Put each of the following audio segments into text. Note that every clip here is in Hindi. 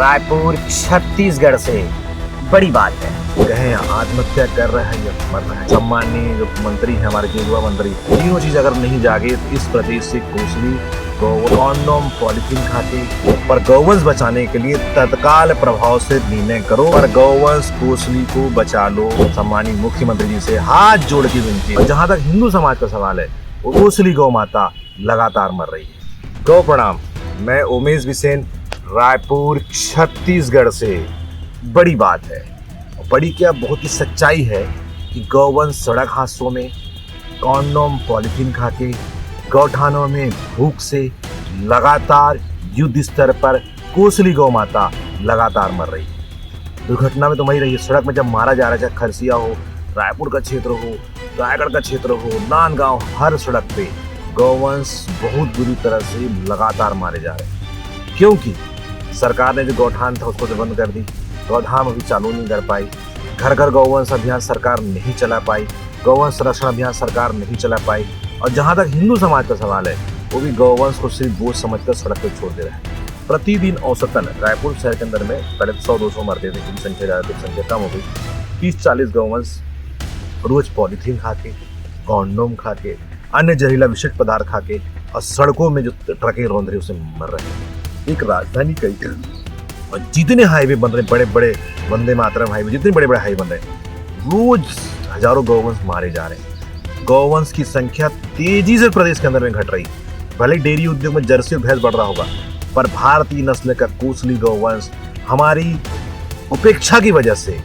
रायपुर छत्तीसगढ़ से बड़ी बात है। कहें आत्महत्या कर रहा है या मर रहा है। सम्माननीय जो मंत्री है हमारे युवा मंत्री, तीनों चीज अगर नहीं जागे तो इस प्रदेश से कोसली कॉन्डोम पॉलिथीन खाते पर गौवंश बचाने के लिए तत्काल प्रभाव से निर्णय करो और गौवंश कोसली को बचा लो। सम्माननीय मुख्यमंत्री जी से हाथ जोड़ के विनती है। जहाँ तक हिंदू समाज का सवाल है, कोसली गौ माता लगातार मर रही है। गौ प्रणाम। मैं उमेश बिसेन, रायपुर छत्तीसगढ़ से। बड़ी बात है, बड़ी क्या बहुत ही सच्चाई है कि गौवंश सड़क हादसों में, कॉन्डोम पॉलिथीन खाके, गौठानों में भूख से लगातार युद्ध स्तर पर कोसली गौ माता लगातार मर रही है। दुर्घटना में तो वही रही है, सड़क में जब मारा जा रहा है, चाहे खरसिया हो, रायपुर का क्षेत्र हो, रायगढ़ का क्षेत्र हो, नांदगांव, हर सड़क पे गौवंश बहुत बुरी तरह से लगातार मारे जा रहे हैं। क्योंकि सरकार ने जो गौठान था उसको तो बंद कर दी, गौधाम अभी चालू नहीं कर पाई, घर घर गौवंश अभियान सरकार नहीं चला पाई, गौवंश संरक्षण अभियान सरकार नहीं चला पाई। और जहाँ तक हिंदू समाज का सवाल है, वो भी गौवंश को सिर्फ बोझ समझकर सड़क पर छोड़ दे रहा है। प्रतिदिन औसतन रायपुर शहर के अंदर में करीब 100-200 मरते थे, जिनकी संख्या ज़्यादा तो संख्या कम हो गई। 30-40 गौवंश रोज पॉलीथीन खाके, कॉन्डोम खाके, अन्य जहरीला विषाक्त पदार्थ खाके और सड़कों में जो ट्रकें रौंद रही उससे मर रहे हैं। एक राजधानी कई और जितने हाईवे बन रहे, बड़े बड़े वंदे मातरम हाईवे, जितने बड़े बड़े हाईवे बन रहे, रोज हजारों गौवंश मारे जा रहे हैं। गौवंश की संख्या तेजी से प्रदेश के अंदर में घट रही। भले डेयरी उद्योग में जर्सी और भैंस बढ़ रहा होगा, पर भारतीय नस्ल का कोसली गौवंश हमारी उपेक्षा की वजह से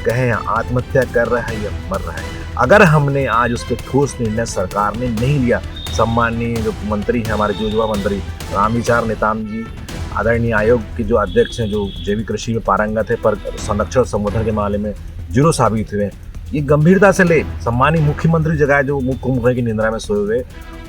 कहें आत्महत्या कर रहा है या मर रहा है। अगर हमने आज उस पर ठोस निर्णय सरकार ने नहीं लिया, सम्माननीय जो मंत्री हैं हमारे युवा मंत्री रामविचार नेताम जी, आदरणीय आयोग के जो अध्यक्ष हैं, जो जैविक कृषि में पारंगत है पर संरक्षण और संवर्धन के मामले में जीरो साबित हुए, ये गंभीरता से ले। सम्माननीय मुख्यमंत्री जगह जो मुख्य की निंद्रा में सोए हुए,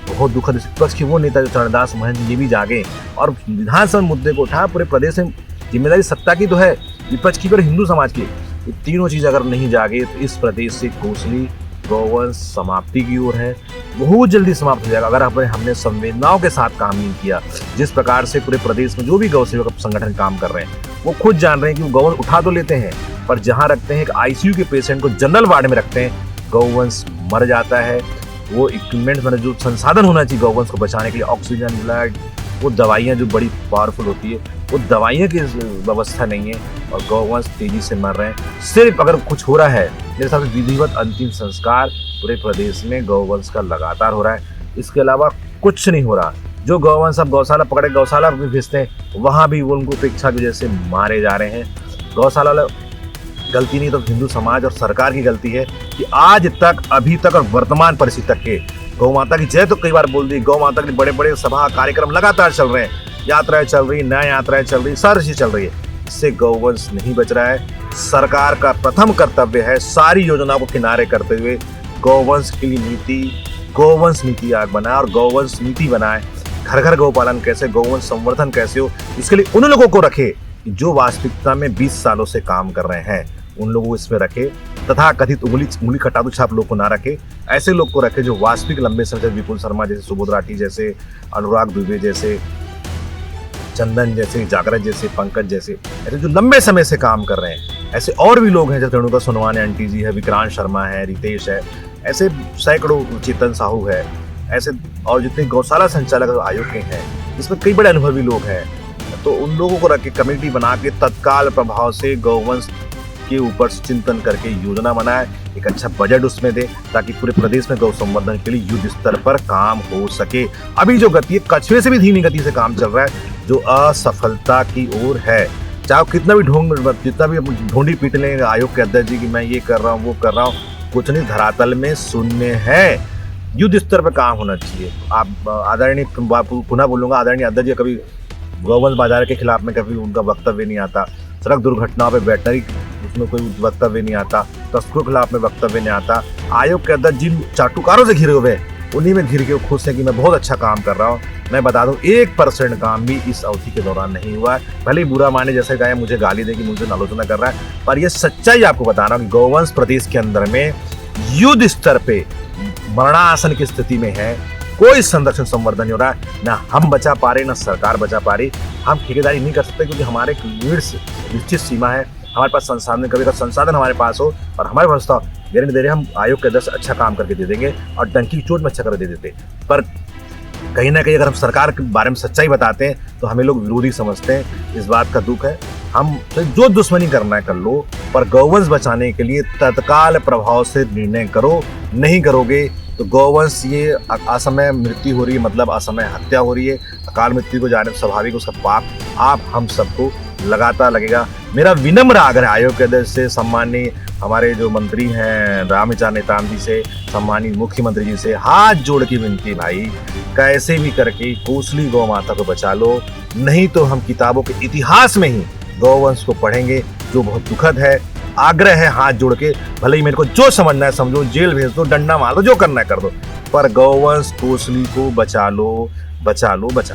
बहुत दुखद। विपक्ष के वो नेता जो चरणदास महंत, ये भी जागे और विधानसभा मुद्दे को उठा। पूरे प्रदेश में जिम्मेदारी सत्ता की तो है, विपक्ष की पर हिंदू समाज की। ये तीनों चीज अगर नहीं जागे तो इस प्रदेश से कोसली गौवंश समाप्ति की ओर है, बहुत जल्दी समाप्त हो जाएगा। अगर हमने संवेदनाओं के साथ काम नहीं किया, जिस प्रकार से पूरे प्रदेश में जो भी गौ सेवक संगठन काम कर रहे हैं, वो खुद जान रहे हैं कि वो गौवंश उठा तो लेते हैं, पर जहां रखते हैं, एक आईसीयू के पेशेंट को जनरल वार्ड में रखते हैं, गौवंश मर जाता है। वो इक्विपमेंट मतलब जो संसाधन होना चाहिए गौवंश को बचाने के लिए, ऑक्सीजन, ब्लड, वो दवाइयाँ जो बड़ी पावरफुल होती है, वो दवाइयों की व्यवस्था नहीं है और गौवंश तेजी से मर रहे हैं। सिर्फ अगर कुछ हो रहा है, मेरे हिसाब से विधिवत अंतिम संस्कार पूरे प्रदेश में गौवंश का लगातार हो रहा है। इसके अलावा कुछ नहीं हो रहा। जो गौवंश अब गौशाला पकड़े गौशाला भी भेजते हैं, वहाँ भी वो उनको उपेक्षा की वजह से मारे जा रहे हैं। गौशाला गलती नहीं तो हिंदू समाज और सरकार की गलती है कि आज तक, अभी तक और वर्तमान परिस्थिति तक के गौ माता की जय तो कई बार बोल दी, गौ माता के बड़े बड़े सभा कार्यक्रम लगातार चल रहे हैं, यात्राएं चल रही, नया यात्राएं चल रही, सारी चीज चल रही है, इससे गौवंश नहीं बच रहा है। सरकार का प्रथम कर्तव्य है सारी योजनाओं को किनारे करते हुए गौवंश के लिए नीति, गौवंश नीति आयोग बनाए और गौवंश नीति बनाए। घर घर गौपालन कैसे, गौवंश संवर्धन कैसे हो, इसके लिए उन लोगों को रखे जो वास्तविकता में 20 सालों से काम कर रहे हैं, उन लोगों को इसमें रखे। तथा कथित उंगली कटादू छाप लोग को ना रखे, ऐसे लोग को रखे जो वास्तविक लंबे समय से, विपुल शर्मा जैसे, सुबोध राठी जैसे, अनुराग दुबे जैसे, चंदन जैसे, जागृत जैसे, पंकज जैसे, ऐसे जो लंबे समय से काम कर रहे हैं। ऐसे और भी लोग हैं जैसे रेणुका सोनवाने आंटी जी है, विक्रांत शर्मा है, रितेश है, ऐसे सैकड़ों, चेतन साहू है, ऐसे और जितने गौशाला संचालक आयोग के हैं, इसमें कई बड़े अनुभवी लोग हैं। तो उन लोगों को रख के कमेटी बना के तत्काल प्रभाव से गौवंश के ऊपर चिंतन करके योजना बनाए, एक अच्छा बजट उसमें दे, ताकि पूरे प्रदेश में गौ संवर्धन के लिए युद्ध स्तर पर काम हो सके। अभी जो गति है, कछुए से भी धीमी गति से काम चल रहा है, जो असफलता की ओर है। चाहे कितना भी जितना भी ढूंढी पीट लेंगे आयोग के अध्यक्ष जी की मैं ये कर रहा हूँ, वो कर रहा हूँ, कुछ नहीं, धरातल में शून्य है। युद्ध स्तर पर काम होना चाहिए। आप आदरणीय, पुनः बोलूंगा, आदरणीय अध्यक्ष जी कभी गौवंश बाजार के खिलाफ में कभी उनका वक्तव्य नहीं आता, सड़क दुर्घटनाओं पे वेटनरी उसमें कोई वक्तव्य नहीं आता, तस्करों के खिलाफ में वक्तव्य नहीं आता। आयोग के अध्यक्ष जिन चाटुकारों से घिरे हुए उन्हीं में घिर के खुश है कि मैं बहुत अच्छा काम कर रहा हूँ। मैं बता दूं 1% काम भी इस अवधि के दौरान नहीं हुआ है। भले ही बुरा माने, जैसे कहा मुझे गाली देगी, मुझे आलोचना कर रहा है, पर यह सच्चाई आपको बता रहा हूँ। गौवंश प्रदेश के अंदर में युद्ध स्तर पे मरणासन की स्थिति में है। कोई संरक्षण संवर्धन नहीं हो रहा है। ना हम बचा पा रहे, ना सरकार बचा पा रही। हम ठेकेदारी नहीं कर सकते क्योंकि हमारे एक निश्चित सीमा है। हमारे पास संसाधन, कभी कभी संसाधन हमारे पास हो और हमारे व्यवस्था गारंटी दे रहे, हम आयोग के अध्यक्ष अच्छा काम करके दे देंगे और डंकी की चोट में अच्छा कर दे देते। पर कहीं ना कहीं अगर हम सरकार के बारे में सच्चाई बताते हैं तो हमें लोग विरोधी समझते हैं। इस बात का दुख है। हम जो दुश्मनी करना है कर लो, पर गौवंश बचाने के लिए तत्काल प्रभाव से निर्णय करो। नहीं करोगे तो गौवंश ये असमय मृत्यु हो रही है, मतलब असमय हत्या हो रही है, अकाल मृत्यु को जाने स्वाभाविक उसका पाप आप हम सबको लगातार लगेगा। मेरा विनम्र आग्रह आयोग के अध्यक्ष से, सम्माननीय हमारे जो मंत्री हैं रामविचार नेताम जी से, सम्माननीय मुख्यमंत्री जी से हाथ जोड़ के विनती, भाई कैसे भी करके कोसली गौ माता को बचा लो, नहीं तो हम किताबों के इतिहास में ही गौवंश को पढ़ेंगे, जो बहुत दुखद है। आग्रह है हाथ जोड़ के, भले ही मेरे को जो समझना है समझो, जेल भेज दो, डंडा मार दो, जो करना है कर दो, पर गौवंश कोसली को बचा लो, बचा लो, बचा लो।